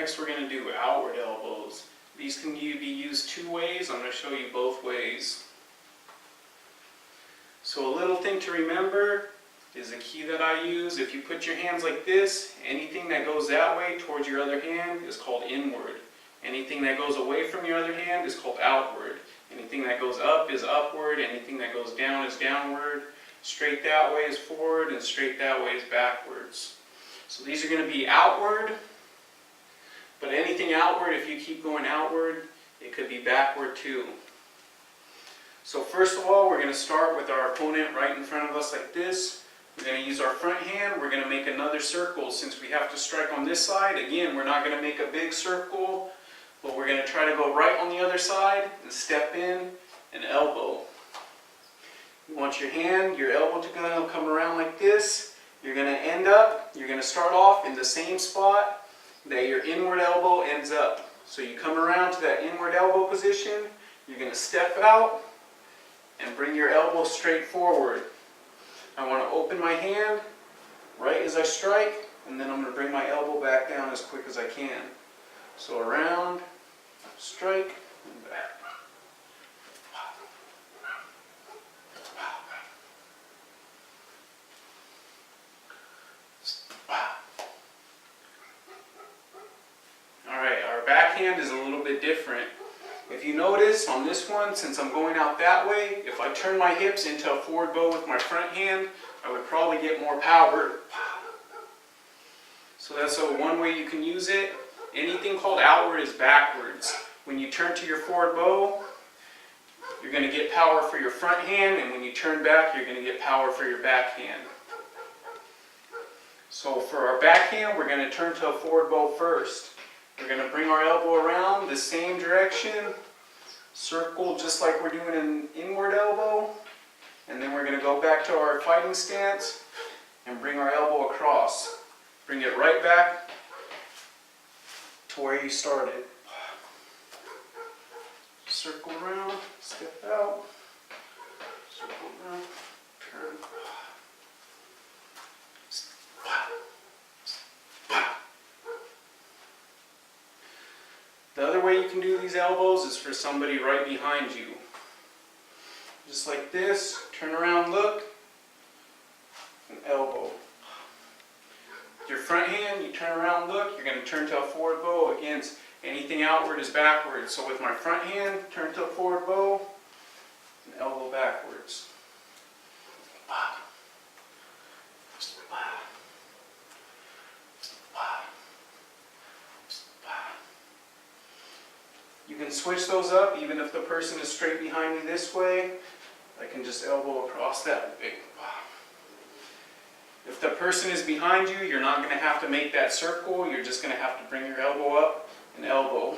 Next we're going to do outward elbows. These can be used two ways. I'm going to show you both ways. So a little thing to remember is a key that I use. If you put your hands like this, anything that goes that way towards your other hand is called inward. Anything that goes away from your other hand is called outward. Anything that goes up is upward. Anything that goes down is downward. Straight that way is forward, and straight that way is backwards. So these are going to be outward. But anything outward, if you keep going outward, it could be backward too. So first of all, we're going to start with our opponent right in front of us like this. We're going to use our front hand. We're going to make another circle. Since we have to strike on this side, again, we're not going to make a big circle, but we're going to try to go right on the other side and step in and elbow. You want your hand, your elbow to come around like this. You're going to start off in the same spot that your inward elbow ends up. So you come around to that inward elbow position. You're going to step out and bring your elbow straight forward. I want to open my hand right as I strike, and then I'm going to bring my elbow back down as quick as I can. So around, strike, and back. Alright, our backhand is a little bit different. If you notice on this one, since I'm going out that way, if I turn my hips into a forward bow with my front hand, I would probably get more power. So that's one way you can use it. Anything called outward is backwards. When you turn to your forward bow, you're going to get power for your front hand, and when you turn back, you're going to get power for your backhand. So for our backhand, we're going to turn to a forward bow first. We're going to bring our elbow around the same direction, circle just like we're doing an inward elbow, and then we're going to go back to our fighting stance and bring our elbow across. Bring it right back to where you started. Circle around, step out, circle around, turn. The other way you can do these elbows is for somebody right behind you. Just like this, turn around, look, and elbow. With your front hand, you turn around, look, you're going to turn to a forward bow against anything outward is backwards. So with my front hand, turn to a forward bow, and elbow backwards. You can switch those up, even if the person is straight behind me this way, I can just elbow across that way. If the person is behind you, you're not going to have to make that circle, you're just going to have to bring your elbow up and elbow.